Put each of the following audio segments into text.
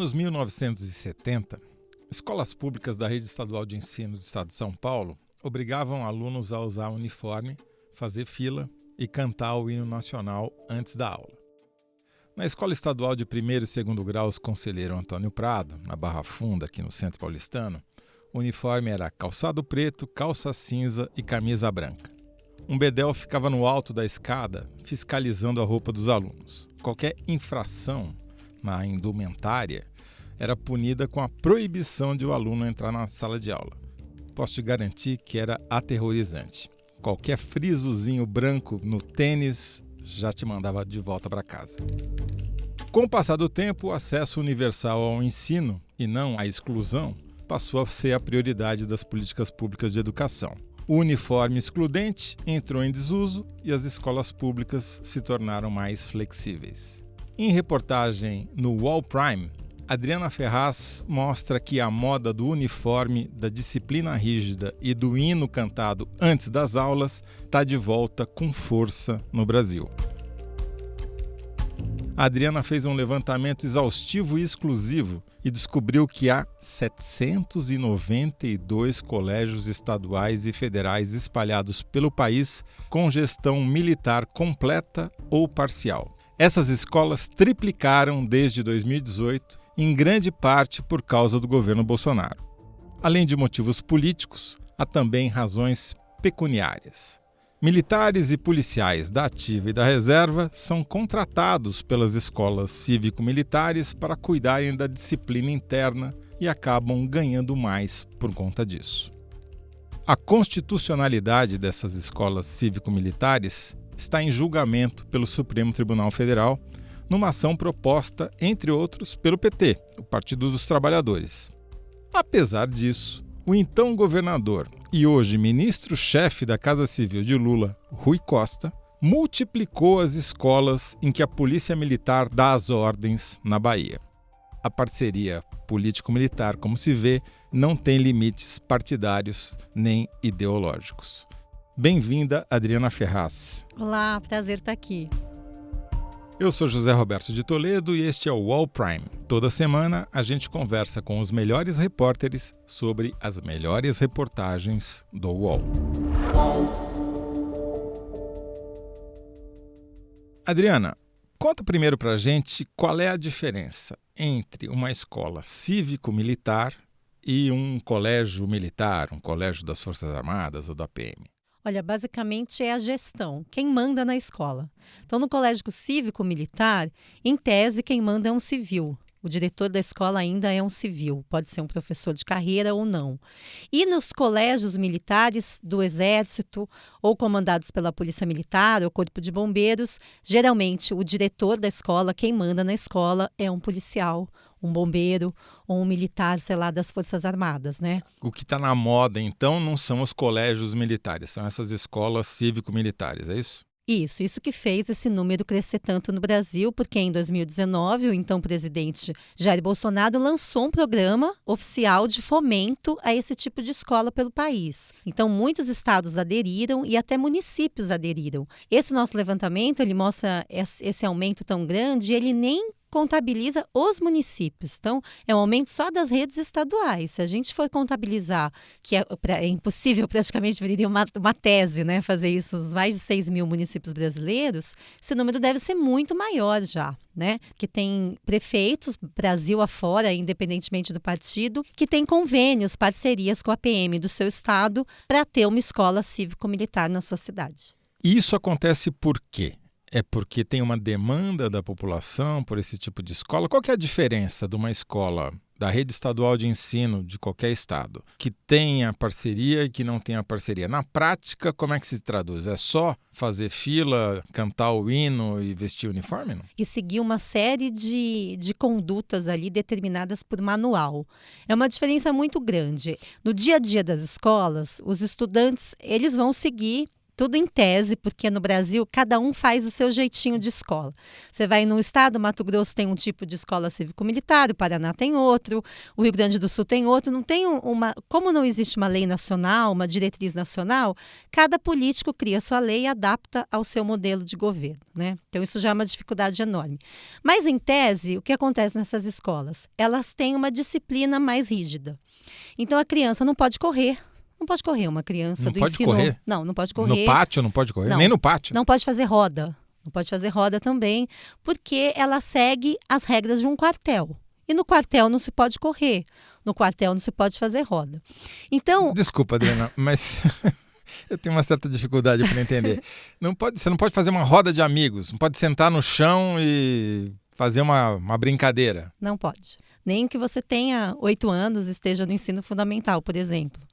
anos 1970, escolas públicas da rede estadual de ensino do estado de São Paulo obrigavam alunos a usar uniforme, fazer fila e cantar o hino nacional antes da aula. Na Escola Estadual de Primeiro e Segundo Graus Conselheiro Antônio Prado, na Barra Funda, aqui no centro paulistano, o uniforme era calçado preto, calça cinza e camisa branca. Um bedel ficava no alto da escada, fiscalizando a roupa dos alunos. Qualquer infração na indumentária era punida com a proibição de o aluno entrar na sala de aula. Posso te garantir que era aterrorizante. Qualquer frisozinho branco no tênis já te mandava de volta para casa. Com o passar do tempo, o acesso universal ao ensino, e não a exclusão, passou a ser a prioridade das políticas públicas de educação. O uniforme excludente entrou em desuso e as escolas públicas se tornaram mais flexíveis. Em reportagem no UOL Prime, Adriana Ferraz mostra que a moda do uniforme, da disciplina rígida e do hino cantado antes das aulas está de volta com força no Brasil. A Adriana fez um levantamento exaustivo e exclusivo e descobriu que há 792 colégios estaduais e federais espalhados pelo país com gestão militar completa ou parcial. Essas escolas triplicaram desde 2018, em grande parte por causa do governo Bolsonaro. Além de motivos políticos, há também razões pecuniárias. Militares e policiais da ativa e da reserva são contratados pelas escolas cívico-militares para cuidarem da disciplina interna e acabam ganhando mais por conta disso. A constitucionalidade dessas escolas cívico-militares está em julgamento pelo Supremo Tribunal Federal, numa ação proposta, entre outros, pelo PT, o Partido dos Trabalhadores. Apesar disso, o então governador e hoje ministro-chefe da Casa Civil de Lula, Rui Costa, multiplicou as escolas em que a Polícia Militar dá as ordens na Bahia. A parceria político-militar, como se vê, não tem limites partidários nem ideológicos. Bem-vinda, Adriana Ferraz. Olá, prazer estar aqui. Eu sou José Roberto de Toledo e este é o UOL Prime. Toda semana a gente conversa com os melhores repórteres sobre as melhores reportagens do UOL. Adriana, conta primeiro pra gente qual é a diferença entre uma escola cívico-militar e um colégio militar, um colégio das Forças Armadas ou da PM. Olha, basicamente é a gestão, quem manda na escola. Então, no colégio cívico-militar, em tese, quem manda é um civil. O diretor da escola ainda é um civil, pode ser um professor de carreira ou não. E nos colégios militares do Exército, ou comandados pela Polícia Militar ou Corpo de Bombeiros, geralmente o diretor da escola, quem manda na escola, é um policial, um bombeiro ou um militar, sei lá, das Forças Armadas, né? O que está na moda, então, não são os colégios militares, são essas escolas cívico-militares, é isso? Isso que fez esse número crescer tanto no Brasil, porque em 2019 o então presidente Jair Bolsonaro lançou um programa oficial de fomento a esse tipo de escola pelo país. Então muitos estados aderiram e até municípios aderiram. Esse nosso levantamento, ele mostra esse aumento tão grande e ele nem contabiliza os municípios. Então, é um aumento só das redes estaduais. Se a gente for contabilizar, que é impossível, praticamente viria uma tese, né, fazer isso nos mais de 6 mil municípios brasileiros, esse número deve ser muito maior já, né? Que tem prefeitos, Brasil afora, independentemente do partido, que tem convênios, parcerias com a PM do seu estado para ter uma escola cívico-militar na sua cidade. E isso acontece por quê? É porque tem uma demanda da população por esse tipo de escola? Qual que é a diferença de uma escola da rede estadual de ensino de qualquer estado que tenha parceria e que não tenha parceria? Na prática, como é que se traduz? É só fazer fila, cantar o hino e vestir o uniforme? Não? E seguir uma série de condutas ali determinadas por manual. É uma diferença muito grande. No dia a dia das escolas, os estudantes eles vão seguir Tudo em tese, porque no Brasil cada um faz o seu jeitinho de escola. Você vai no estado, Mato Grosso tem um tipo de escola cívico-militar, o Paraná tem outro, o Rio Grande do Sul tem outro. Não tem como não existe uma lei nacional, uma diretriz nacional, cada político cria sua lei e adapta ao seu modelo de governo, né? Então isso já é uma dificuldade enorme. Mas em tese, o que acontece nessas escolas? Elas têm uma disciplina mais rígida. Então a criança não pode correr. Não pode correr uma criança do ensino. Correr? Não pode correr. No pátio não pode correr? Não, nem no pátio? Não pode fazer roda. Não pode fazer roda também, porque ela segue as regras de um quartel. E no quartel não se pode correr. No quartel não se pode fazer roda. Então... Desculpa, Adriana, mas eu tenho uma certa dificuldade para entender. Você não pode fazer uma roda de amigos, não pode sentar no chão e fazer uma brincadeira. Não pode. Nem que você tenha 8 anos e esteja no ensino fundamental, por exemplo.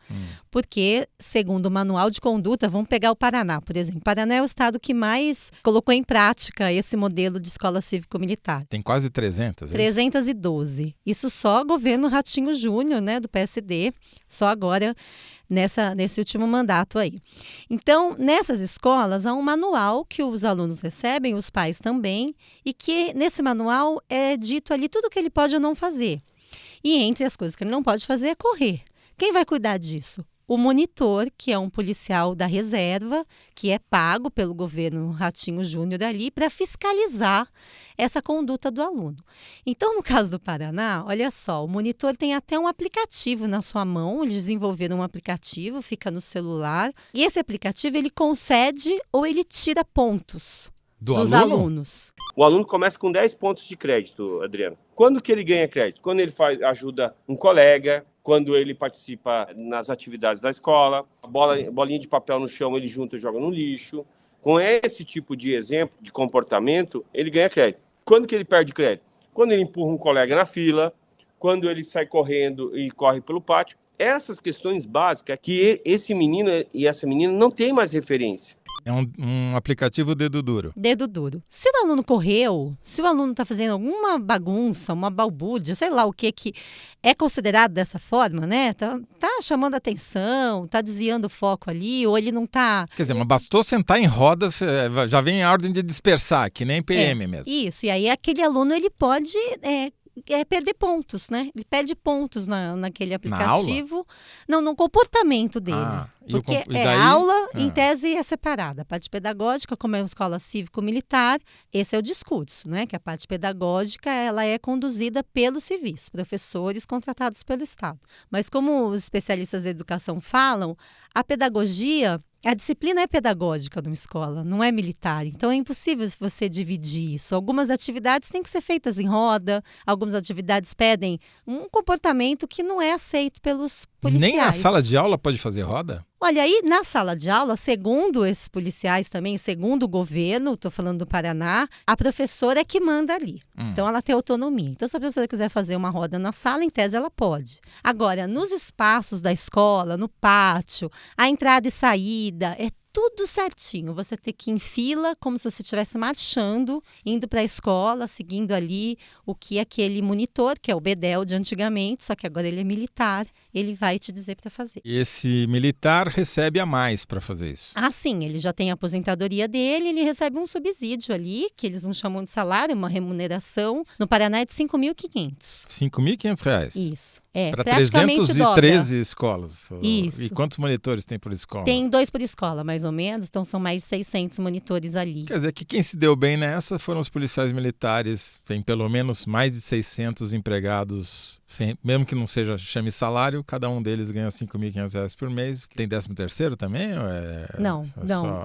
Porque, segundo o manual de conduta, vamos pegar o Paraná, por exemplo. O Paraná é o estado que mais colocou em prática esse modelo de escola cívico-militar. Tem quase 300, é 312. Isso só governo Ratinho Júnior, né, do PSD, só agora nesse último mandato aí. Então, nessas escolas, há um manual que os alunos recebem, os pais também, e que nesse manual é dito ali tudo o que ele pode ou não fazer. E entre as coisas que ele não pode fazer é correr. Quem vai cuidar disso? O monitor, que é um policial da reserva, que é pago pelo governo Ratinho Júnior ali para fiscalizar essa conduta do aluno. Então, no caso do Paraná, olha só, o monitor tem até um aplicativo na sua mão, eles desenvolveram um aplicativo, fica no celular, e esse aplicativo ele concede ou ele tira pontos dos alunos. O aluno começa com 10 pontos de crédito, Adriano. Quando que ele ganha crédito? Quando ele ajuda um colega, quando ele participa nas atividades da escola, bolinha de papel no chão ele junta e joga no lixo. Com esse tipo de exemplo, de comportamento, ele ganha crédito. Quando que ele perde crédito? Quando ele empurra um colega na fila, quando ele sai correndo e corre pelo pátio. Essas questões básicas que esse menino e essa menina não têm mais referência. É um aplicativo dedo duro. Dedo duro. Se o aluno correu, se o aluno está fazendo alguma bagunça, uma balbúrdia, sei lá o que é considerado dessa forma, né? Tá chamando atenção, tá desviando o foco ali, ou ele não tá... Quer dizer, mas bastou sentar em roda, já vem a ordem de dispersar, que nem PM mesmo. Isso, e aí aquele aluno ele pode... perder pontos, né? Ele perde pontos naquele aplicativo. Não, no comportamento dele. Porque aula, em tese, é separada. A parte pedagógica, como é uma escola cívico-militar, esse é o discurso, né? Que a parte pedagógica ela é conduzida pelos civis, professores contratados pelo Estado. Mas como os especialistas da educação falam, a pedagogia... A disciplina é pedagógica numa escola, não é militar. Então, é impossível você dividir isso. Algumas atividades têm que ser feitas em roda, algumas atividades pedem um comportamento que não é aceito pelos policiais. Nem na sala de aula pode fazer roda? Olha, aí na sala de aula, segundo esses policiais também, segundo o governo, estou falando do Paraná, a professora é que manda ali. Então, ela tem autonomia. Então, se a professora quiser fazer uma roda na sala, em tese, ela pode. Agora, nos espaços da escola, no pátio, a entrada e saída, é tudo certinho. Você tem que ir em fila, como se você estivesse marchando, indo para a escola, seguindo ali o que aquele monitor, que é o Bedel de antigamente, só que agora ele é militar, ele vai te dizer para fazer. E esse militar recebe a mais para fazer isso? Ah, sim, ele já tem a aposentadoria dele, ele recebe um subsídio ali, que eles não chamam de salário, uma remuneração. No Paraná é de R$ 5.500. R$ 5.500? Isso. Para praticamente 313 escolas. Isso. E quantos monitores tem por escola? Tem 2 por escola, mais ou menos. Então, são mais de 600 monitores ali. Quer dizer que quem se deu bem nessa foram os policiais militares. Tem pelo menos mais de 600 empregados, mesmo que não seja chame salário, cada um deles ganha R$ 5.500 por mês. Tem 13º também? Ou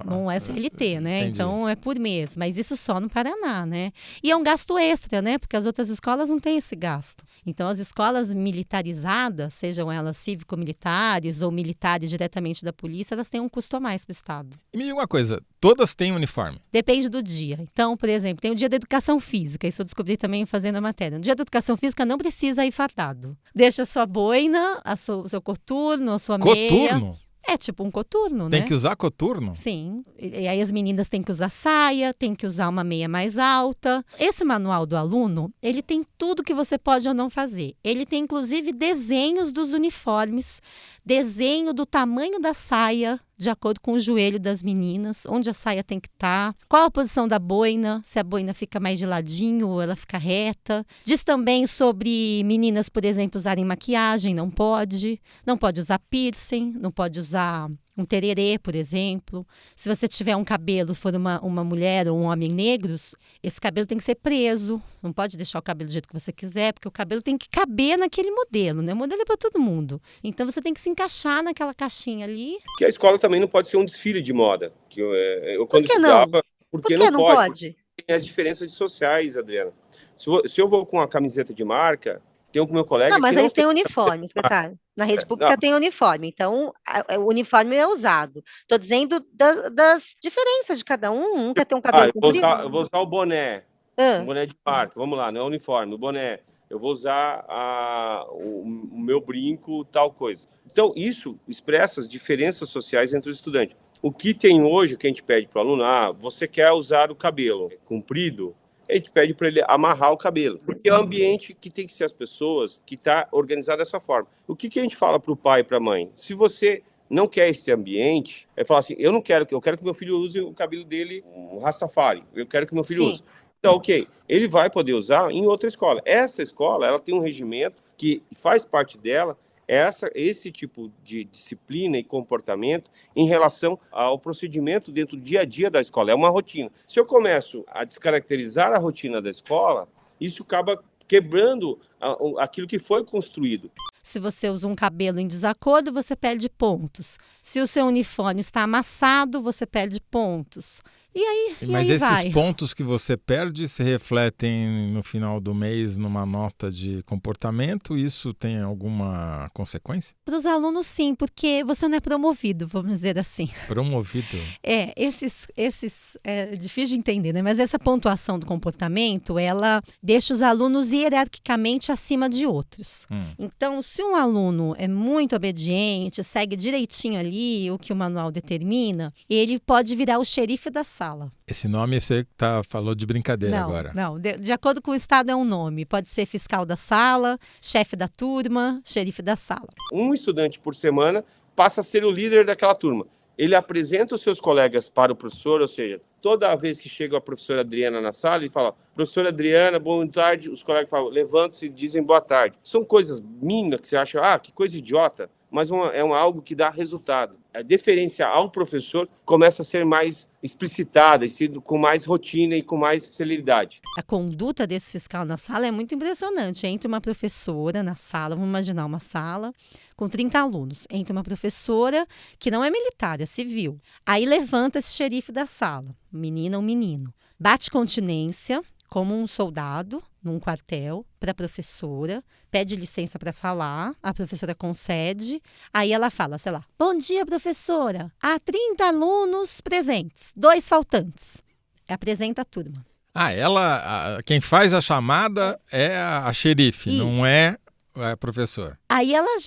não é CLT, né? Entendi. Então, é por mês. Mas isso só no Paraná, né? E é um gasto extra, né? Porque as outras escolas não têm esse gasto. Então, as escolas militarizadas, sejam elas cívico-militares ou militares diretamente da polícia, elas têm um custo a mais para o Estado. E me diga uma coisa, todas têm uniforme? Depende do dia. Então, por exemplo, tem o dia da educação física, isso eu descobri também fazendo a matéria. No dia da educação física não precisa ir fardado. Deixa a sua boina, o seu coturno, a sua meia. Coturno? É tipo um coturno, né? Tem que usar coturno? Sim. E aí as meninas têm que usar saia, têm que usar uma meia mais alta. Esse manual do aluno, ele tem tudo que você pode ou não fazer. Ele tem, inclusive, desenhos dos uniformes, desenho do tamanho da saia de acordo com o joelho das meninas, onde a saia tem que estar, qual a posição da boina, se a boina fica mais de ladinho ou ela fica reta. Diz também sobre meninas, por exemplo, usarem maquiagem, não pode usar piercing, não pode usar um tererê, por exemplo. Se você tiver um cabelo, for uma mulher ou um homem negros, esse cabelo tem que ser preso. Não pode deixar o cabelo do jeito que você quiser, porque o cabelo tem que caber naquele modelo, né? O modelo é para todo mundo. Então você tem que se encaixar naquela caixinha ali. Que a escola também não pode ser um desfile de moda. Que eu quando Por que não? estudava, Por que não pode? Tem as diferenças sociais, Adriana. Se eu vou com uma camiseta de marca, tem um com meu colega. Não, mas que eles têm tem uniforme, secretário. Na rede pública não. tem uniforme, então o uniforme é usado. Estou dizendo das diferenças de cada um. Um quer ter um cabelo comprido. Eu vou usar o boné. Um boné de marca. Vamos lá, não é uniforme, o boné. Eu vou usar o meu brinco, tal coisa. Então, isso expressa as diferenças sociais entre os estudantes. O que tem hoje, que a gente pede para o aluno, você quer usar o cabelo comprido, a gente pede para ele amarrar o cabelo. Porque é o ambiente que tem que ser as pessoas, que está organizado dessa forma. O que a gente fala para o pai e para a mãe? Se você não quer esse ambiente, é falar assim, eu quero que meu filho use o cabelo dele, um Rastafari. Eu quero que meu filho use. Então, ok, ele vai poder usar em outra escola. Essa escola, ela tem um regimento que faz parte dela, esse tipo de disciplina e comportamento em relação ao procedimento dentro do dia a dia da escola. É uma rotina. Se eu começo a descaracterizar a rotina da escola, isso acaba quebrando aquilo que foi construído. Se você usa um cabelo em desacordo, você perde pontos. Se o seu uniforme está amassado, você perde pontos. Mas esses pontos que você perde se refletem no final do mês numa nota de comportamento? Isso tem alguma consequência? Para os alunos, sim, porque você não é promovido, vamos dizer assim. Promovido? É difícil de entender, né? Mas essa pontuação do comportamento, ela deixa os alunos hierarquicamente acima de outros. Então, se um aluno é muito obediente, segue direitinho ali o que o manual determina, ele pode virar o xerife da sala. Esse nome você falou de brincadeira agora. Não, de acordo com o Estado é um nome. Pode ser fiscal da sala, chefe da turma, xerife da sala. Um estudante por semana passa a ser o líder daquela turma. Ele apresenta os seus colegas para o professor, ou seja, toda vez que chega a professora Adriana na sala, ele fala, professora Adriana, boa tarde. Os colegas falam, levantam-se e dizem boa tarde. São coisas mínimas que você acha, que coisa idiota, mas é algo que dá resultado. A deferência ao professor começa a ser mais explicitada, com mais rotina e com mais celeridade. A conduta desse fiscal na sala é muito impressionante. Entra uma professora na sala, vamos imaginar uma sala com 30 alunos. Entra uma professora que não é militar, é civil. Aí levanta esse xerife da sala, menina ou menino. Bate continência, como um soldado, num quartel, para a professora, pede licença para falar, a professora concede, aí ela fala, sei lá, bom dia, professora, há 30 alunos presentes, 2 faltantes. Apresenta a turma. Quem faz a chamada é a xerife, Isso. Não é a professora. Aí ela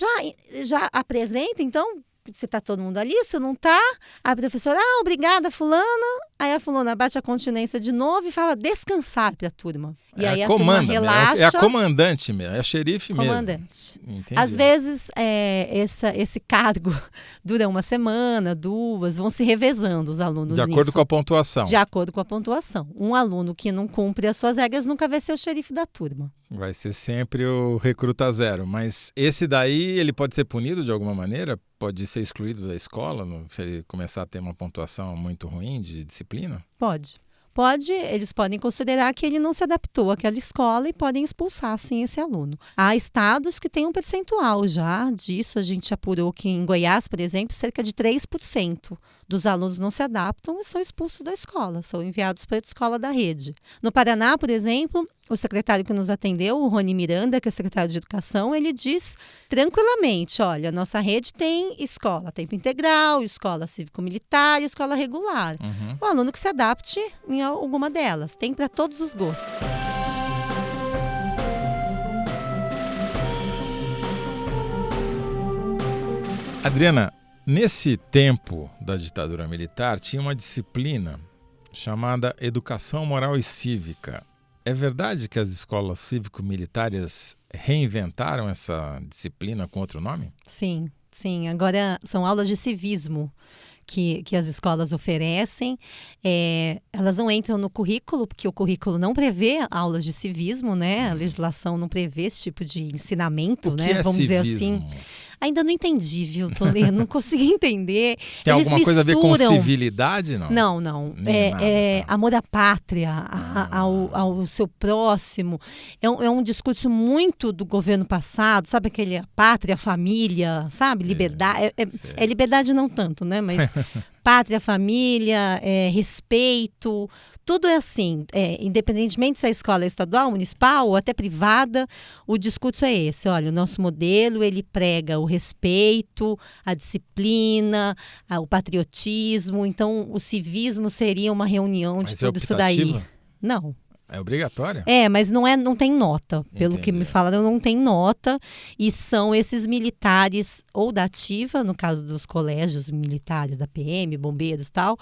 já apresenta, então, se está todo mundo ali, se não está, a professora, obrigada, fulana. Aí a fulana bate a continência de novo e fala descansar para a turma. E aí a turma relaxa. É a comandante mesmo, é a xerife comandante. Mesmo. Entendi. Às vezes, esse cargo dura uma semana, 2, vão se revezando os alunos nisso. De acordo com a pontuação. De acordo com a pontuação. Um aluno que não cumpre as suas regras nunca vai ser o xerife da turma. Vai ser sempre o recruta zero. Mas esse daí, ele pode ser punido de alguma maneira? Pode ser excluído da escola se ele começar a ter uma pontuação muito ruim de disciplina? Pode, eles podem considerar que ele não se adaptou àquela escola e podem expulsar, sim, esse aluno. Há estados que têm um percentual já disso. A gente apurou que em Goiás, por exemplo, cerca de 3% dos alunos não se adaptam e são expulsos da escola, são enviados para a escola da rede. No Paraná, por exemplo, o secretário que nos atendeu, o Rony Miranda, que é secretário de Educação, ele diz tranquilamente, olha, nossa rede tem escola tempo integral, escola cívico-militar e escola regular. O aluno que se adapte em alguma delas, tem para todos os gostos. Adriana, nesse tempo da ditadura militar, tinha uma disciplina chamada Educação Moral e Cívica. É verdade que as escolas cívico-militares reinventaram essa disciplina com outro nome? Sim. Agora são aulas de civismo, que as escolas oferecem. Elas não entram no currículo, porque o currículo não prevê aulas de civismo, né? A legislação não prevê esse tipo de ensinamento, O que né? é Vamos dizer civismo? assim. Ainda não entendi, viu, Toledo? Não consegui entender. Tem Eles alguma coisa a ver com misturam- civilidade, não? Não. Nem nada, tá. Amor à pátria, ao seu próximo. É um discurso muito do governo passado, sabe aquele pátria, família, sabe? Liberdade. Sei. Liberdade não tanto, né? Mas pátria, família, respeito, tudo é assim. Independentemente se a escola é estadual, municipal ou até privada, o discurso é esse. Olha, o nosso modelo, ele prega o respeito, a disciplina, o patriotismo. Então, o civismo seria uma reunião de Mas tudo isso daí. optativa? Não. É obrigatória? Mas não tem nota. Pelo que me Entendi. falaram, não tem nota. E são esses militares, ou da ativa, no caso dos colégios militares, da PM, bombeiros e tal,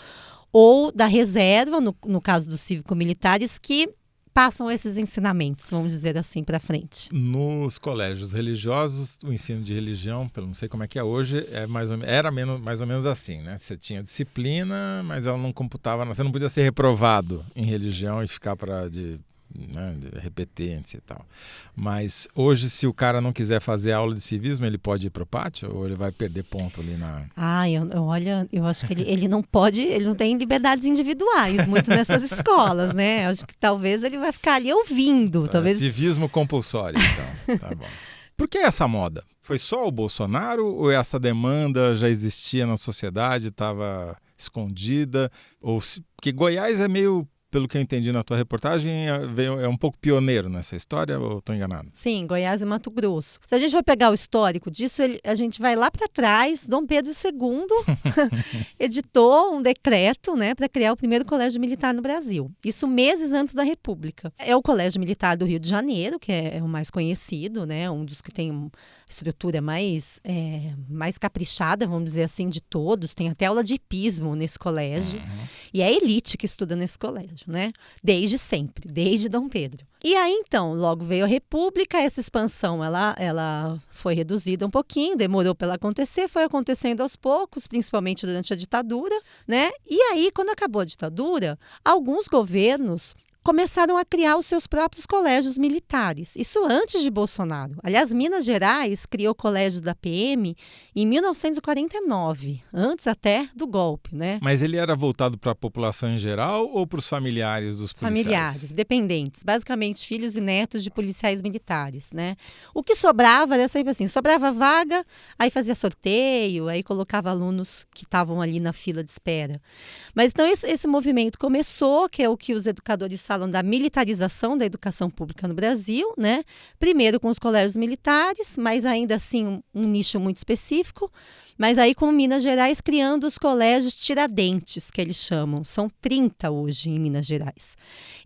ou da reserva, no caso dos cívico-militares, que passam esses ensinamentos, vamos dizer assim, para frente. Nos colégios religiosos, o ensino de religião, não sei como é que é hoje, era mais ou menos assim, né? Você tinha disciplina, mas ela não computava, você não podia ser reprovado em religião e ficar de repetente e tal. Mas hoje, se o cara não quiser fazer aula de civismo, ele pode ir pro pátio ou ele vai perder ponto ali na... Eu acho que ele não pode, ele não tem liberdades individuais muito nessas escolas, né? Acho que talvez ele vai ficar ali ouvindo, talvez... Civismo compulsório, então. Tá bom. Por que essa moda? Foi só o Bolsonaro ou essa demanda já existia na sociedade, estava escondida? Porque Goiás é meio... Pelo que eu entendi na tua reportagem, é um pouco pioneiro nessa história, ou estou enganado? Sim, Goiás e Mato Grosso. Se a gente for pegar o histórico disso, a gente vai lá para trás. Dom Pedro II editou um decreto, né, para criar o primeiro colégio militar no Brasil. Isso meses antes da República. É o Colégio Militar do Rio de Janeiro, que é o mais conhecido, né, um dos que tem uma estrutura mais caprichada, vamos dizer assim, de todos. Tem até aula de hipismo nesse colégio. E é a elite que estuda nesse colégio, né? Desde sempre, desde Dom Pedro. E aí, então, logo veio a República, essa expansão, ela foi reduzida um pouquinho, demorou para ela acontecer, foi acontecendo aos poucos, principalmente durante a ditadura, né? E aí, quando acabou a ditadura, alguns governos começaram a criar os seus próprios colégios militares. Isso antes de Bolsonaro. Aliás, Minas Gerais criou o colégio da PM em 1949, antes até do golpe, né? Mas ele era voltado para a população em geral ou para os familiares dos policiais? Familiares, dependentes, basicamente filhos e netos de policiais militares, né? O que sobrava era sempre assim, sobrava vaga, aí fazia sorteio, aí colocava alunos que estavam ali na fila de espera. Mas então esse movimento começou, que é o que os educadores falam da militarização da educação pública no Brasil, né? Primeiro com os colégios militares, mas ainda assim um nicho muito específico, mas aí com Minas Gerais criando os colégios Tiradentes, que eles chamam. São 30 hoje em Minas Gerais.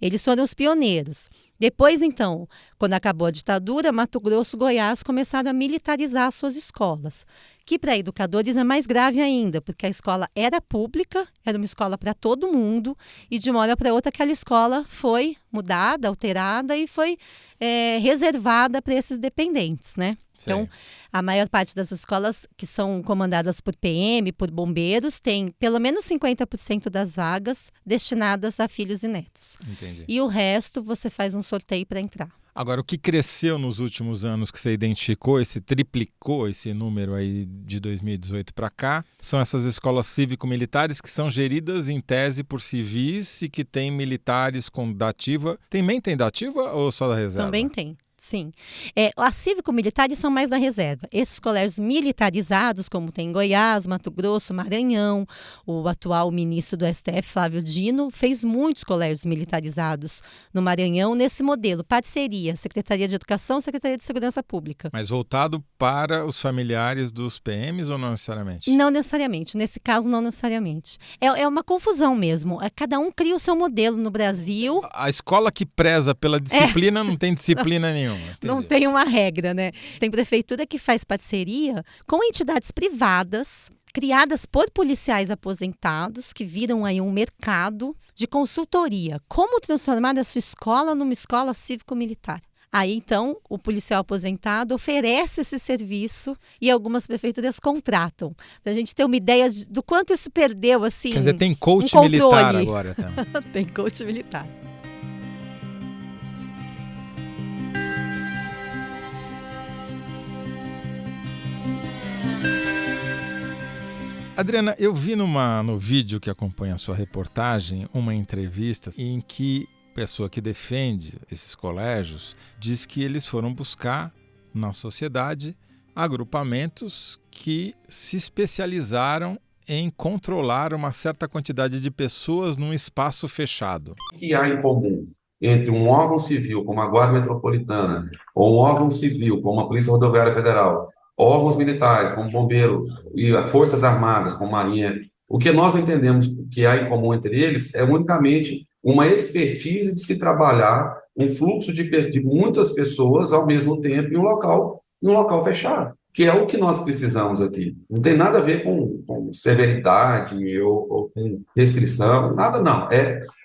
Eles foram os pioneiros. Depois, então, quando acabou a ditadura, Mato Grosso e Goiás começaram a militarizar suas escolas, que para educadores é mais grave ainda, porque a escola era pública, era uma escola para todo mundo, e de uma hora para outra aquela escola foi mudada, alterada e foi reservada para esses dependentes, né? Sim. Então, a maior parte das escolas que são comandadas por PM, por bombeiros, tem pelo menos 50% das vagas destinadas a filhos e netos. Entendi. E o resto você faz um sorteio para entrar. Agora, o que cresceu nos últimos anos que você identificou, triplicou esse número aí de 2018 para cá, são essas escolas cívico-militares que são geridas em tese por civis e que tem militares com dativa. Também tem dativa ou só da reserva? Também tem. Sim. As cívico-militares são mais da reserva. Esses colégios militarizados, como tem em Goiás, Mato Grosso, Maranhão, o atual ministro do STF, Flávio Dino, fez muitos colégios militarizados no Maranhão nesse modelo, parceria, Secretaria de Educação, Secretaria de Segurança Pública. Mas voltado para os familiares dos PMs ou não necessariamente? Não necessariamente. Nesse caso, não necessariamente. É uma confusão mesmo. Cada um cria o seu modelo no Brasil. A escola que preza pela disciplina não tem disciplina nenhuma. Não Entendi. tem uma regra, né? Tem prefeitura que faz parceria com entidades privadas, criadas por policiais aposentados, que viram aí um mercado de consultoria. Como transformar a sua escola numa escola cívico-militar? Aí, então, o policial aposentado oferece esse serviço e algumas prefeituras contratam. Para a gente ter uma ideia do quanto isso perdeu, assim, Quer dizer, tem coach controle. militar agora também. Tem coach militar. Adriana, eu vi no vídeo que acompanha a sua reportagem uma entrevista em que a pessoa que defende esses colégios diz que eles foram buscar na sociedade agrupamentos que se especializaram em controlar uma certa quantidade de pessoas num espaço fechado. O que há em comum entre um órgão civil como a Guarda Metropolitana ou um órgão civil como a Polícia Rodoviária Federal, órgãos militares como Bombeiro e Forças Armadas como Marinha? O que nós entendemos que há em comum entre eles é unicamente uma expertise de se trabalhar um fluxo de muitas pessoas ao mesmo tempo em um local fechado, que é o que nós precisamos aqui. Não tem nada a ver com severidade ou com restrição, nada não.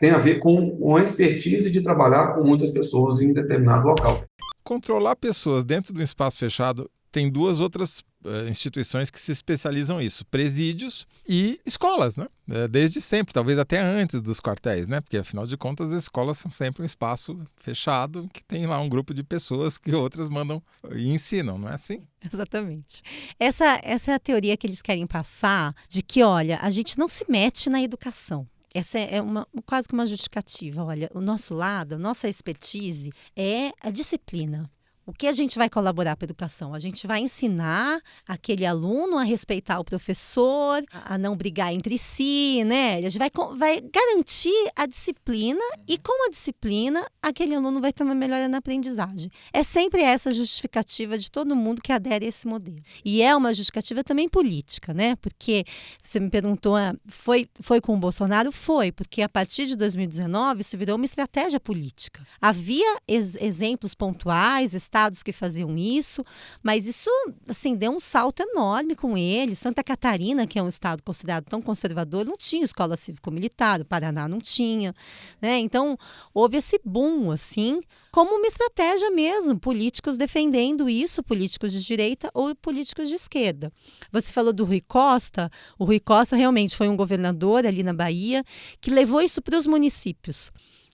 Tem a ver com uma expertise de trabalhar com muitas pessoas em determinado local. Controlar pessoas dentro de um espaço fechado tem duas outras instituições que se especializam nisso, presídios e escolas, né? Desde sempre, talvez até antes dos quartéis, né? Porque afinal de contas as escolas são sempre um espaço fechado que tem lá um grupo de pessoas que outras mandam e ensinam, não é assim? Exatamente. Essa é a teoria que eles querem passar de que, olha, a gente não se mete na educação. Essa é quase que uma justificativa. Olha, o nosso lado, a nossa expertise é a disciplina. O que a gente vai colaborar para a educação? A gente vai ensinar aquele aluno a respeitar o professor, a não brigar entre si, né? A gente vai garantir a disciplina e com a disciplina aquele aluno vai ter uma melhora na aprendizagem. É sempre essa justificativa de todo mundo que adere a esse modelo. E é uma justificativa também política, né? Porque você me perguntou, foi com o Bolsonaro? Foi, porque a partir de 2019 isso virou uma estratégia política. Havia exemplos pontuais, estados que faziam isso, mas isso, assim, deu um salto enorme com ele. Santa Catarina, que é um estado considerado tão conservador, não tinha escola cívico-militar, o Paraná não tinha, né? Então, houve esse boom, assim, como uma estratégia mesmo, políticos defendendo isso, políticos de direita ou políticos de esquerda. Você falou do Rui Costa. O Rui Costa realmente foi um governador ali na Bahia que levou isso para os municípios.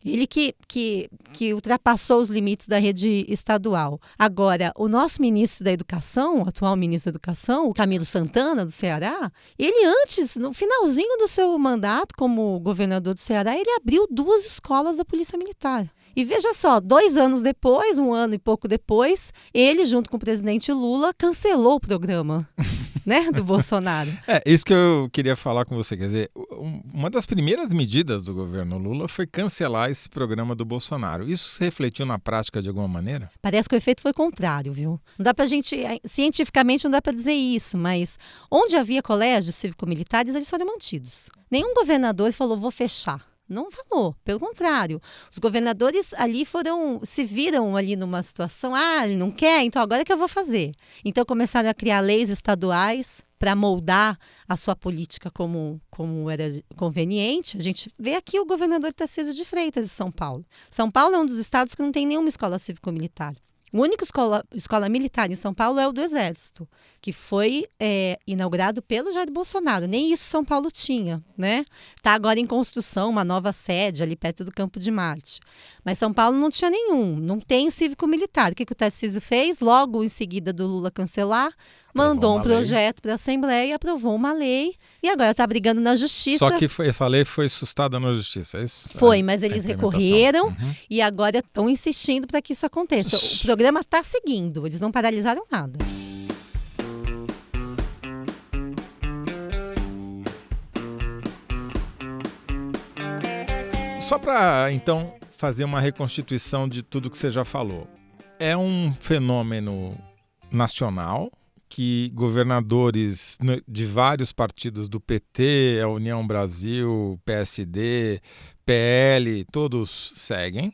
Ele que ultrapassou os limites da rede estadual. Agora, o nosso ministro da Educação, o atual ministro da Educação, o Camilo Santana, do Ceará, ele antes, no finalzinho do seu mandato como governador do Ceará, ele abriu 2 escolas da Polícia Militar. E veja só, 2 anos depois, 1 ano e pouco depois, ele, junto com o presidente Lula, cancelou o programa. Né, do Bolsonaro. Isso que eu queria falar com você. Quer dizer, uma das primeiras medidas do governo Lula foi cancelar esse programa do Bolsonaro. Isso se refletiu na prática de alguma maneira? Parece que o efeito foi contrário, viu? Não dá pra gente, cientificamente não dá pra dizer isso, mas onde havia colégios cívico-militares, eles foram mantidos. Nenhum governador falou, vou fechar. Não falou, pelo contrário. Os governadores ali se viram ali numa situação, ele não quer, então agora é que eu vou fazer. Então começaram a criar leis estaduais para moldar a sua política como era conveniente. A gente vê aqui o governador Tarcísio de Freitas de São Paulo. São Paulo é um dos estados que não tem nenhuma escola cívico-militar. A única escola militar em São Paulo é o do Exército, que foi inaugurado pelo Jair Bolsonaro. Nem isso São Paulo tinha, né? Está agora em construção uma nova sede ali perto do Campo de Marte. Mas São Paulo não tinha nenhum, não tem cívico-militar. O que o Tarcísio fez? Logo em seguida do Lula cancelar, mandou um projeto para a Assembleia, aprovou uma lei e agora está brigando na Justiça. Só que essa lei foi sustada na Justiça, é isso? Foi, mas eles recorreram e agora estão insistindo para que isso aconteça. O programa está seguindo, eles não paralisaram nada. Só para, então, fazer uma reconstituição de tudo que você já falou. É um fenômeno nacional que governadores de vários partidos do PT, a União Brasil, PSD, PL, todos seguem.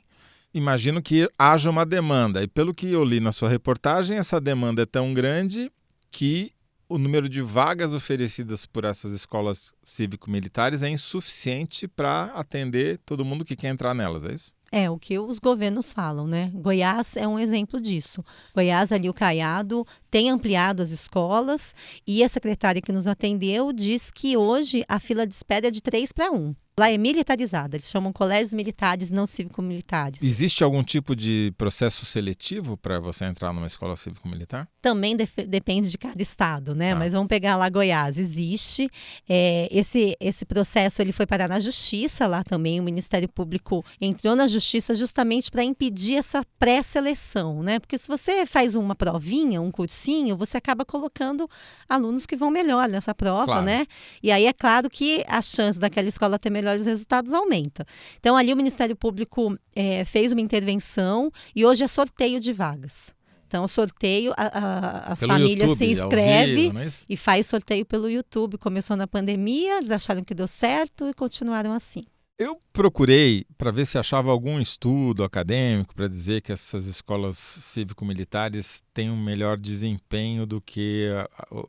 Imagino que haja uma demanda. E pelo que eu li na sua reportagem, essa demanda é tão grande que o número de vagas oferecidas por essas escolas cívico-militares é insuficiente para atender todo mundo que quer entrar nelas, é isso? É o que os governos falam, né? Goiás é um exemplo disso. Goiás, ali o Caiado, tem ampliado as escolas e a secretária que nos atendeu diz que hoje a fila de espera é de 3-1. Lá é militarizada, eles chamam colégios militares, não cívico-militares. Existe algum tipo de processo seletivo para você entrar numa escola cívico-militar? Também depende de cada estado, né? Tá. Mas vamos pegar lá Goiás, existe. Esse processo ele foi parar na justiça lá também, o Ministério Público entrou na justiça justamente para impedir essa pré-seleção, né? Porque se você faz uma provinha, um cursinho, você acaba colocando alunos que vão melhor nessa prova, Claro. né? E aí é claro que a chance daquela escola ter melhores resultados aumenta. Então ali o Ministério Público fez uma intervenção e hoje é sorteio de vagas. Então, sorteio, as Pelo famílias YouTube, se ao inscrevem vivo, não é isso? e faz sorteio pelo YouTube. Começou na pandemia, eles acharam que deu certo e continuaram assim. Eu procurei para ver se achava algum estudo acadêmico para dizer que essas escolas cívico-militares têm um melhor desempenho do que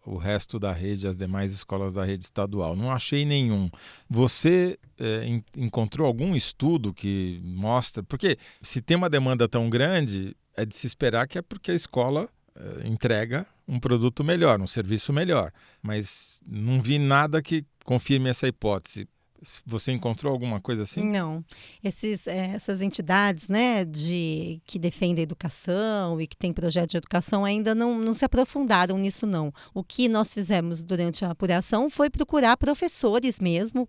o resto da rede, as demais escolas da rede estadual. Não achei nenhum. Você encontrou algum estudo que mostra... Porque se tem uma demanda tão grande, é de se esperar que é porque a escola entrega um produto melhor, um serviço melhor. Mas não vi nada que confirme essa hipótese. Você encontrou alguma coisa assim? Não. Essas entidades, né, que defendem a educação e que têm projetos de educação ainda não se aprofundaram nisso, não. O que nós fizemos durante a apuração foi procurar professores mesmo,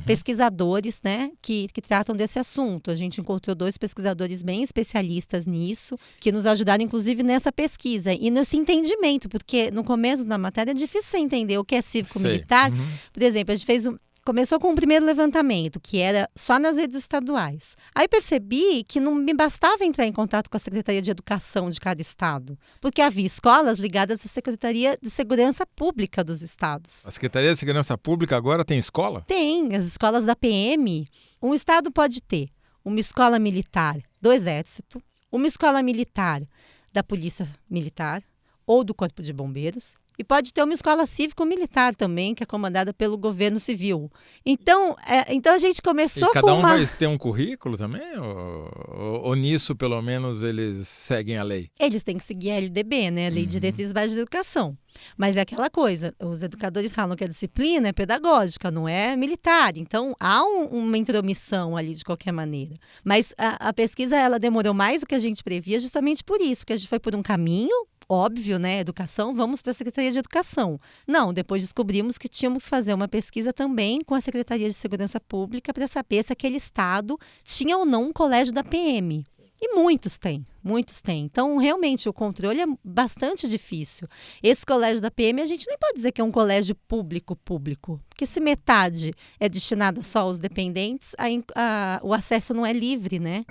pesquisadores, né, que tratam desse assunto. A gente encontrou 2 pesquisadores bem especialistas nisso, que nos ajudaram, inclusive, nessa pesquisa e nesse entendimento, porque no começo da matéria é difícil você entender o que é cívico-militar. Sei. Por exemplo, a gente começou com o primeiro levantamento, que era só nas redes estaduais. Aí percebi que não me bastava entrar em contato com a Secretaria de Educação de cada estado, porque havia escolas ligadas à Secretaria de Segurança Pública dos estados. A Secretaria de Segurança Pública agora tem escola? Tem, as escolas da PM. Um estado pode ter uma escola militar do Exército, uma escola militar da Polícia Militar ou do Corpo de Bombeiros, e pode ter uma escola cívico-militar também, que é comandada pelo governo civil. Então a gente começou E cada com um vai ter um currículo também? Ou nisso, pelo menos, eles seguem a lei? Eles têm que seguir a LDB, né? Lei de Diretrizes Básicas de Educação. Mas é aquela coisa, os educadores falam que a disciplina é pedagógica, não é militar. Então, há uma intromissão ali de qualquer maneira. Mas a pesquisa, ela demorou mais do que a gente previa justamente por isso, que a gente foi por um caminho, óbvio, né? Educação, vamos para a Secretaria de Educação. Não, depois descobrimos que tínhamos que fazer uma pesquisa também com a Secretaria de Segurança Pública para saber se aquele estado tinha ou não um colégio da PM. E muitos têm. Então, realmente, o controle é bastante difícil. Esse colégio da PM, a gente nem pode dizer que é um colégio público, porque se metade é destinada só aos dependentes, o acesso não é livre, né?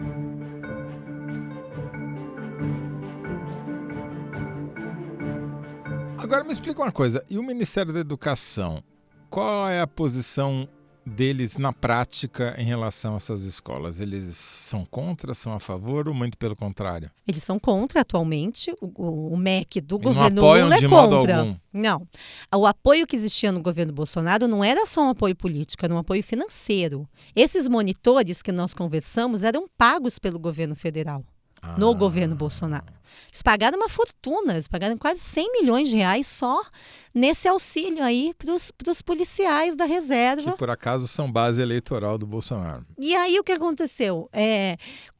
Agora me explica uma coisa, e o Ministério da Educação, qual é a posição deles na prática em relação a essas escolas? Eles são contra, são a favor ou muito pelo contrário? Eles são contra atualmente, o MEC do E governo não apoiam Lula é de modo contra. algum? Não. O apoio que existia no governo Bolsonaro não era só um apoio político, era um apoio financeiro. Esses monitores que nós conversamos eram pagos pelo governo federal. No governo Bolsonaro. Eles pagaram uma fortuna, eles pagaram quase 100 milhões de reais só nesse auxílio aí para os policiais da reserva. Que por acaso são base eleitoral do Bolsonaro. E aí o que aconteceu?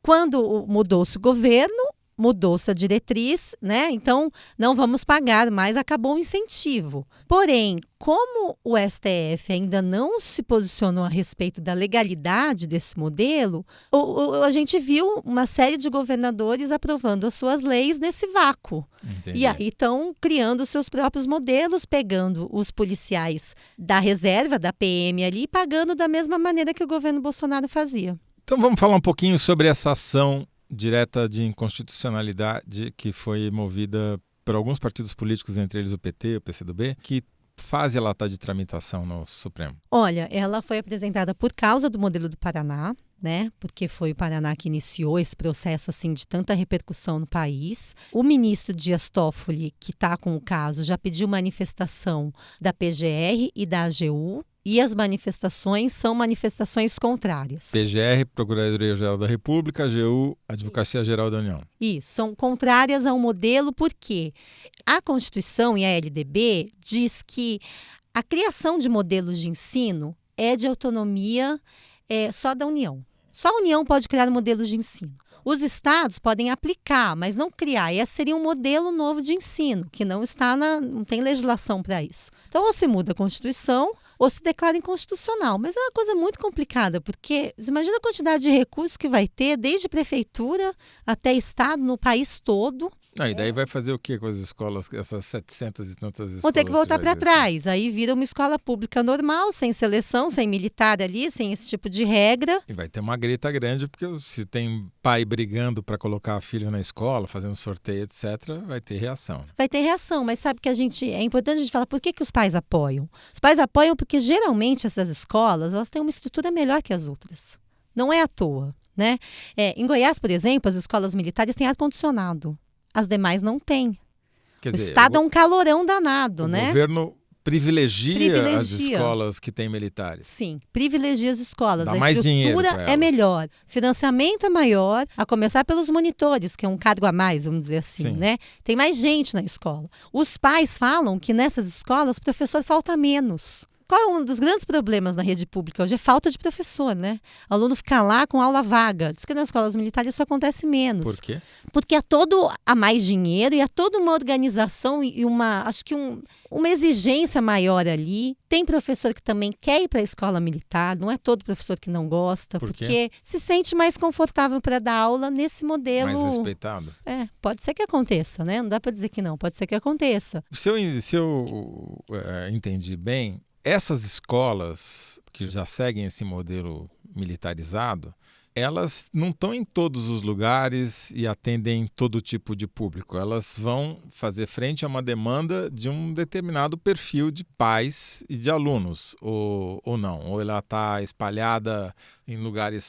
Quando mudou-se o governo, mudou-se a diretriz, né? Então, não vamos pagar, mas acabou o incentivo. Porém, como o STF ainda não se posicionou a respeito da legalidade desse modelo, a gente viu uma série de governadores aprovando as suas leis nesse vácuo. Entendi. E aí estão criando os seus próprios modelos, pegando os policiais da reserva, da PM ali, e pagando da mesma maneira que o governo Bolsonaro fazia. Então vamos falar um pouquinho sobre essa ação direta de inconstitucionalidade que foi movida por alguns partidos políticos, entre eles o PT, o PCdoB, que fase ela está de tramitação no Supremo? Olha, ela foi apresentada por causa do modelo do Paraná, né? Porque foi o Paraná que iniciou esse processo assim de tanta repercussão no país. O ministro Dias Toffoli, que está com o caso, já pediu manifestação da PGR e da AGU. e as manifestações são manifestações contrárias. PGR, Procuradoria-Geral da República, AGU, Advocacia Geral da União. Isso, são contrárias ao modelo porque a Constituição e a LDB diz que a criação de modelos de ensino é de autonomia só da União. Só a União pode criar modelos de ensino. Os estados podem aplicar, mas não criar. Esse seria um modelo novo de ensino, que não tem legislação para isso. Então, ou se muda a Constituição, ou se declara inconstitucional. Mas é uma coisa muito complicada, porque você imagina a quantidade de recursos que vai ter, desde prefeitura até estado, no país todo. E daí vai fazer o que com as escolas, essas 700 e tantas escolas? Vão ter que voltar para trás. Aí vira uma escola pública normal, sem seleção, sem militar ali, sem esse tipo de regra. E vai ter uma grita grande, porque se tem pai brigando para colocar filho na escola, fazendo sorteio, etc., vai ter reação. Vai ter reação, mas sabe que é importante a gente falar por que os pais apoiam. Os pais apoiam porque geralmente essas escolas elas têm uma estrutura melhor que as outras. Não é à toa, né? Em Goiás, por exemplo, as escolas militares têm ar-condicionado. As demais não têm. Quer o dizer, Estado é um calorão danado, né? O governo privilegia as escolas que têm militares. Sim, privilegia as escolas. Dá mais dinheiro estrutura pra é elas. melhor, financiamento é maior, a começar pelos monitores, que é um cargo a mais, vamos dizer assim, Sim. né? Tem mais gente na escola. Os pais falam que nessas escolas o professor falta menos. Qual é um dos grandes problemas na rede pública hoje? É falta de professor, né? O aluno fica lá com aula vaga. Diz que nas escolas militares isso acontece menos. Por quê? Porque há mais dinheiro e há toda uma organização e uma exigência maior ali. Tem professor que também quer ir para a escola militar, não é todo professor que não gosta, Por quê? porque se sente mais confortável para dar aula nesse modelo. Mais respeitado? Pode ser que aconteça, né? Não dá para dizer que não, pode ser que aconteça. Se eu entendi bem, essas escolas que já seguem esse modelo militarizado, elas não estão em todos os lugares e atendem todo tipo de público. Elas vão fazer frente a uma demanda de um determinado perfil de pais e de alunos, ou não. Ou ela está espalhada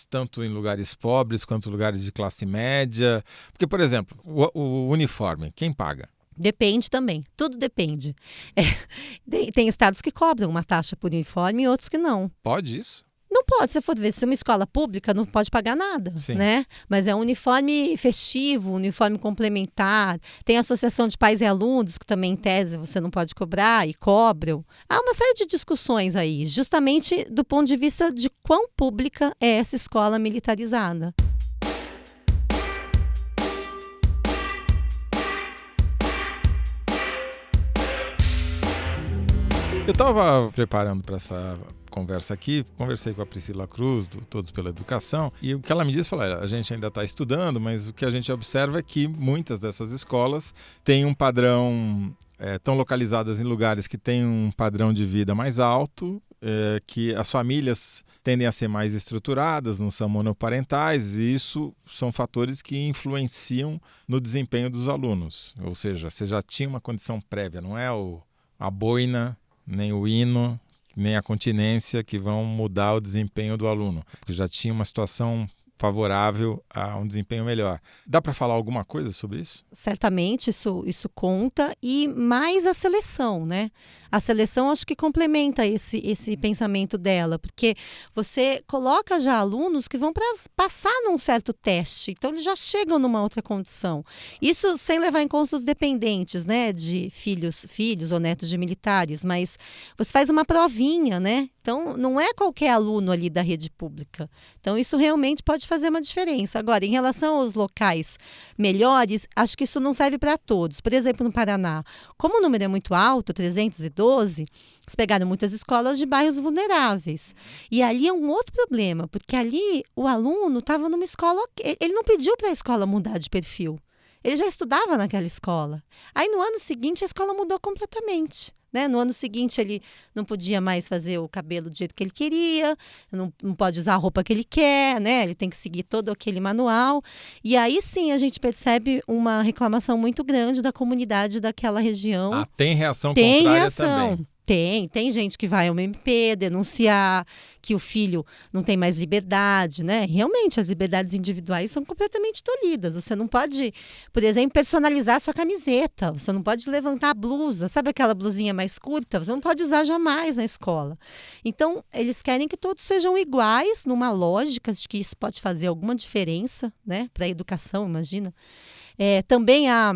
tanto em lugares pobres quanto em lugares de classe média. Porque, por exemplo, o uniforme, quem paga? Depende também, tudo depende. Tem estados que cobram uma taxa por uniforme e outros que não. Pode isso? Não pode, se for ver, se uma escola pública não pode pagar nada, Sim. né? Mas é um uniforme festivo, um uniforme complementar. Tem a associação de pais e alunos, que também em tese você não pode cobrar e cobram. Há uma série de discussões aí, justamente do ponto de vista de quão pública é essa escola militarizada. Eu estava preparando para essa conversa aqui, conversei com a Priscila Cruz, do Todos pela Educação, e o que ela me disse, falou, a gente ainda está estudando, mas o que a gente observa é que muitas dessas escolas têm um padrão, estão localizadas em lugares que têm um padrão de vida mais alto, que as famílias tendem a ser mais estruturadas, não são monoparentais, e isso são fatores que influenciam no desempenho dos alunos. Ou seja, você já tinha uma condição prévia, não é a boina, nem o hino, nem a continência que vão mudar o desempenho do aluno, porque já tinha uma situação favorável a um desempenho melhor. Dá para falar alguma coisa sobre isso? Certamente isso conta, e mais a seleção, né? A seleção acho que complementa esse pensamento dela, porque você coloca já alunos que vão passar num certo teste, então eles já chegam numa outra condição. Isso sem levar em conta os dependentes, né? De filhos ou netos de militares, mas você faz uma provinha, né? Então não é qualquer aluno ali da rede pública. Então isso realmente pode fazer uma diferença. Agora, em relação aos locais melhores, acho que isso não serve para todos. Por exemplo, no Paraná, como o número é muito alto, 312, eles pegaram muitas escolas de bairros vulneráveis. E ali é um outro problema, porque ali o aluno estava numa escola, ele não pediu para a escola mudar de perfil. Ele já estudava naquela escola. Aí no ano seguinte a escola mudou completamente. Né? No ano seguinte ele não podia mais fazer o cabelo do jeito que ele queria, não pode usar a roupa que ele quer, né? Ele tem que seguir todo aquele manual. E aí sim a gente percebe uma reclamação muito grande da comunidade daquela região. Tem reação contrária reação. também. Tem gente que vai ao MP denunciar que o filho não tem mais liberdade, né? Realmente, as liberdades individuais são completamente tolhidas. Você não pode, por exemplo, personalizar a sua camiseta. Você não pode levantar a blusa. Sabe aquela blusinha mais curta? Você não pode usar jamais na escola. Então, eles querem que todos sejam iguais, numa lógica de que isso pode fazer alguma diferença, né? Para a educação, imagina. Também há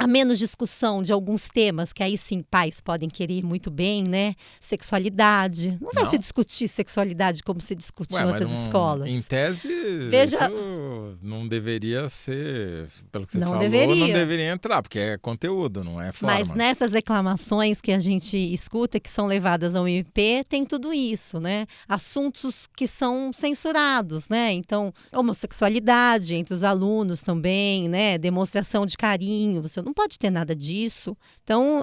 menos discussão de alguns temas que aí sim pais podem querer muito bem, né? Sexualidade. Não vai se discutir sexualidade como se discute em outras escolas. Em tese, Veja, isso não deveria ser, pelo que você não falou, deveria. não deveria entrar, porque é conteúdo, não é forma. Mas nessas reclamações que a gente escuta, que são levadas ao MP, tem tudo isso, né? Assuntos que são censurados, né? Então, homossexualidade entre os alunos também, né? Demonstração de carinho, você não pode ter nada disso. Então,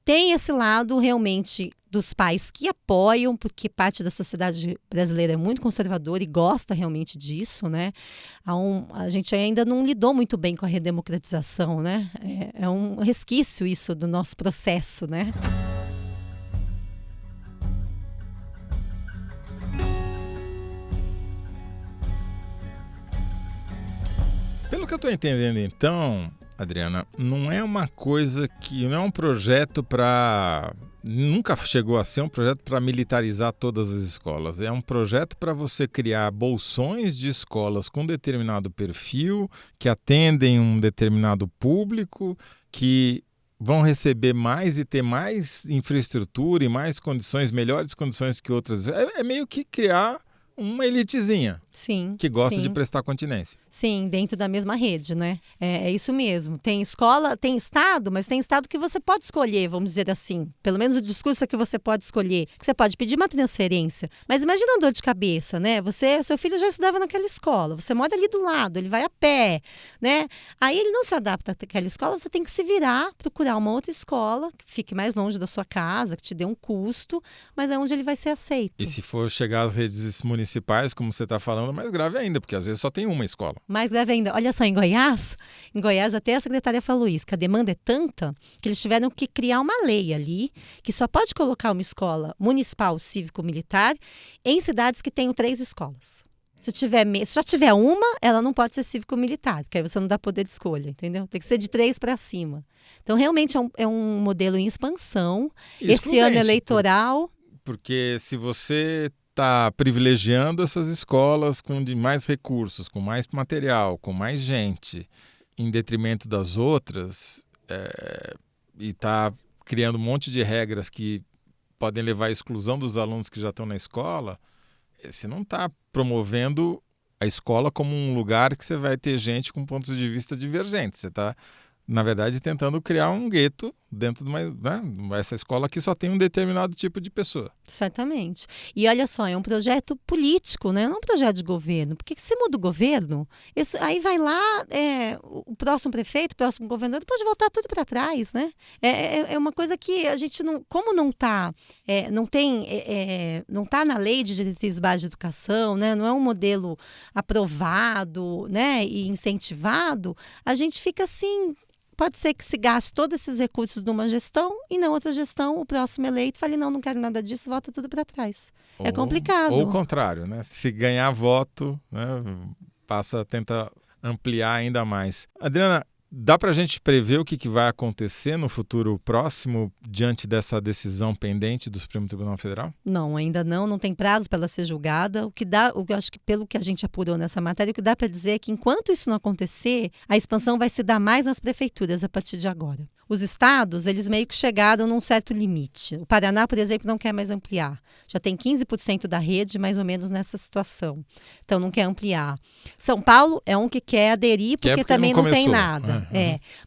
tem esse lado realmente dos pais que apoiam, porque parte da sociedade brasileira é muito conservadora e gosta realmente disso, né? A gente ainda não lidou muito bem com a redemocratização, né? É um resquício isso do nosso processo, né? Pelo que eu estou entendendo, então, Adriana, não é uma coisa que... não é um projeto para... nunca chegou a ser um projeto para militarizar todas as escolas. É um projeto para você criar bolsões de escolas com determinado perfil, que atendem um determinado público, que vão receber mais e ter mais infraestrutura e mais condições, melhores condições que outras. É meio que criar uma elitezinha. Sim, que gosta sim. de prestar continência. Sim, dentro da mesma rede, né? É isso mesmo. Tem escola, tem estado, mas tem estado que você pode escolher, vamos dizer assim. Pelo menos o discurso é que você pode escolher. Que você pode pedir uma transferência. Mas imagina a dor de cabeça, né? Seu filho já estudava naquela escola, você mora ali do lado, ele vai a pé, né? Aí ele não se adapta àquela escola, você tem que se virar, procurar uma outra escola que fique mais longe da sua casa, que te dê um custo, mas é onde ele vai ser aceito. E se for chegar às redes municipais, como você está falando, mais grave ainda, porque às vezes só tem uma escola. Mais grave ainda. Olha só, em Goiás até a secretária falou isso, que a demanda é tanta que eles tiveram que criar uma lei ali que só pode colocar uma escola municipal cívico-militar em cidades que tenham 3 escolas. Se já tiver uma, ela não pode ser cívico-militar, porque aí você não dá poder de escolha, entendeu? Tem que ser de 3 para cima. Então, realmente é um modelo em expansão. Esse ano eleitoral... Porque se você está privilegiando essas escolas com mais recursos, com mais material, com mais gente, em detrimento das outras, e está criando um monte de regras que podem levar à exclusão dos alunos que já estão na escola, você não está promovendo a escola como um lugar que você vai ter gente com pontos de vista divergentes. Você está, na verdade, tentando criar um gueto dentro de essa escola que só tem um determinado tipo de pessoa. Certamente. E olha só, é um projeto político, né? Não é um projeto de governo. Porque se muda o governo, aí vai lá, o próximo prefeito, o próximo governador, pode voltar tudo para trás, né? É uma coisa que a gente não... Como não está não tá na lei de diretrizes básicas de educação, né? Não é um modelo aprovado, né? E incentivado, a gente fica assim... Pode ser que se gaste todos esses recursos numa gestão e na outra gestão o próximo eleito fale, não quero nada disso, volta tudo para trás. É complicado. Ou o contrário, né? Se ganhar voto, né, tenta ampliar ainda mais. Adriana, dá para a gente prever o que vai acontecer no futuro próximo diante dessa decisão pendente do Supremo Tribunal Federal? Não, ainda não tem prazo para ela ser julgada. Eu acho que pelo que a gente apurou nessa matéria, o que dá para dizer é que enquanto isso não acontecer, a expansão vai se dar mais nas prefeituras a partir de agora. Os estados, eles meio que chegaram num certo limite. O Paraná, por exemplo, não quer mais ampliar. Já tem 15% da rede mais ou menos nessa situação. Então, não quer ampliar. São Paulo é um que quer aderir, porque também não tem nada.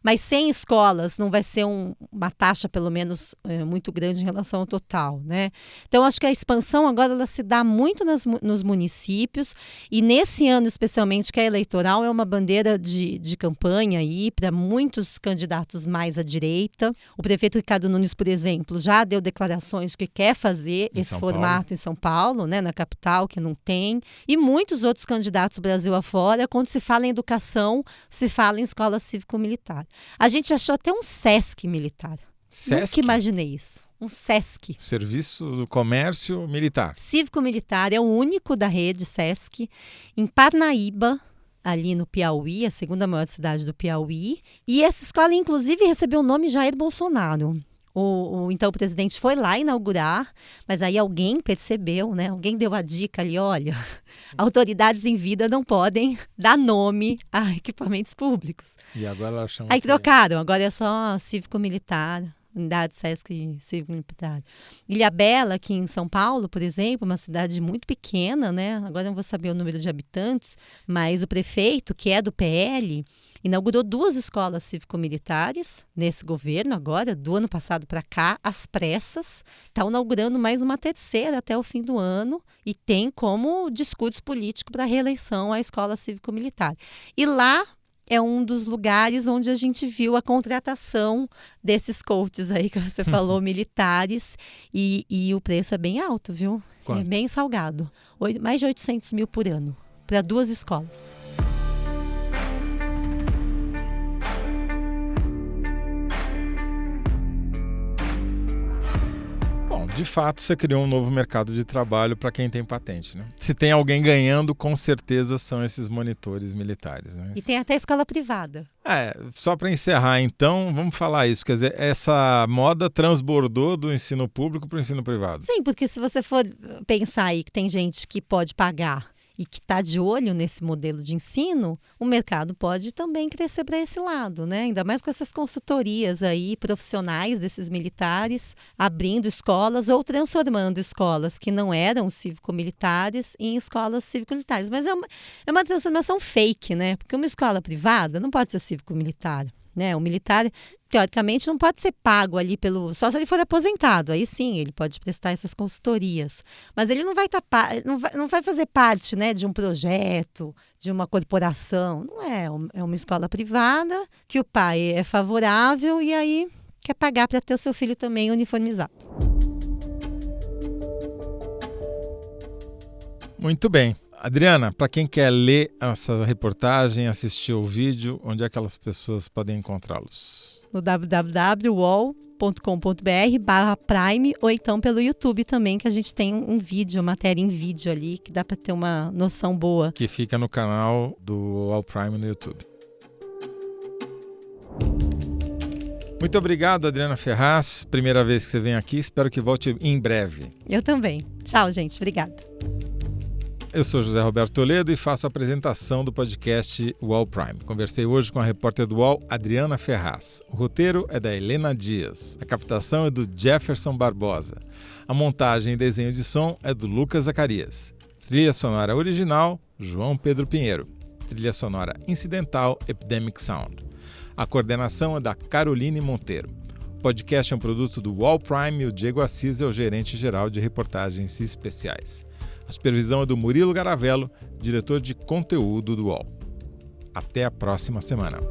Mas 100 escolas não vai ser uma taxa, pelo menos, muito grande em relação ao total, né? Então, acho que a expansão agora ela se dá muito nos municípios. E nesse ano, especialmente, que é eleitoral, é uma bandeira de campanha aí para muitos candidatos mais à direita. O prefeito Ricardo Nunes, por exemplo, já deu declarações que quer fazer esse formato em São Paulo, né, na capital, que não tem. E muitos outros candidatos Brasil afora, quando se fala em educação, se fala em escola cívico-militar. A gente achou até um SESC militar. SESC? Nunca imaginei isso. um SESC. Serviço do Comércio Militar. Cívico-militar, é o único da rede SESC, em Parnaíba, ali no Piauí, a segunda maior cidade do Piauí. E essa escola, inclusive, recebeu o nome Jair Bolsonaro. Então o presidente foi lá inaugurar, mas aí alguém percebeu, né? Alguém deu a dica ali, olha, autoridades em vida não podem dar nome a equipamentos públicos. E agora ela chama Aí trocaram, agora é só cívico-militar, unidade SESC cívico-militar. Ilhabela, aqui em São Paulo, por exemplo, uma cidade muito pequena, né? Agora eu não vou saber o número de habitantes, mas o prefeito, que é do PL, inaugurou 2 escolas cívico-militares nesse governo agora, do ano passado para cá, às pressas. Está inaugurando mais uma 3ª até o fim do ano e tem como discurso político para a reeleição a escola cívico-militar. E lá é um dos lugares onde a gente viu a contratação desses coaches aí que você falou, militares, e o preço é bem alto, viu? Quanto? É bem salgado. Mais de 800 mil por ano, para 2 escolas. De fato, você criou um novo mercado de trabalho para quem tem patente, né? Se tem alguém ganhando, com certeza são esses monitores militares, né? E tem até escola privada. Só para encerrar, então, vamos falar isso. Quer dizer, essa moda transbordou do ensino público para o ensino privado. Sim, porque se você for pensar aí que tem gente que pode pagar e que está de olho nesse modelo de ensino, o mercado pode também crescer para esse lado, né? Ainda mais com essas consultorias aí profissionais desses militares, abrindo escolas ou transformando escolas que não eram cívico-militares em escolas cívico-militares. Mas é uma transformação fake, né? Porque uma escola privada não pode ser cívico-militar, né? O militar, teoricamente, não pode ser pago ali só se ele for aposentado. Aí sim, ele pode prestar essas consultorias. Mas ele não vai não vai fazer parte, né, de um projeto, de uma corporação. Não é. É uma escola privada que o pai é favorável e aí quer pagar para ter o seu filho também uniformizado. Muito bem. Adriana, para quem quer ler essa reportagem, assistir o vídeo, onde é que aquelas pessoas podem encontrá-los? No www.uol.com.br/prime ou então pelo YouTube também, que a gente tem um vídeo, matéria em vídeo ali, que dá para ter uma noção boa. Que fica no canal do UOL Prime no YouTube. Muito obrigado, Adriana Ferraz. Primeira vez que você vem aqui, espero que volte em breve. Eu também. Tchau, gente. Obrigada. Eu sou José Roberto Toledo e faço a apresentação do podcast UOL Prime. Conversei hoje com a repórter do UOL, Adriana Ferraz. O roteiro é da Helena Dias. A captação é do Jefferson Barbosa. A montagem e desenho de som é do Lucas Zacarias. Trilha sonora original, João Pedro Pinheiro. Trilha sonora incidental, Epidemic Sound. A coordenação é da Caroline Monteiro. O podcast é um produto do UOL Prime e o Diego Assis é o gerente-geral de reportagens especiais. A supervisão é do Murilo Garavello, diretor de conteúdo do UOL. Até a próxima semana.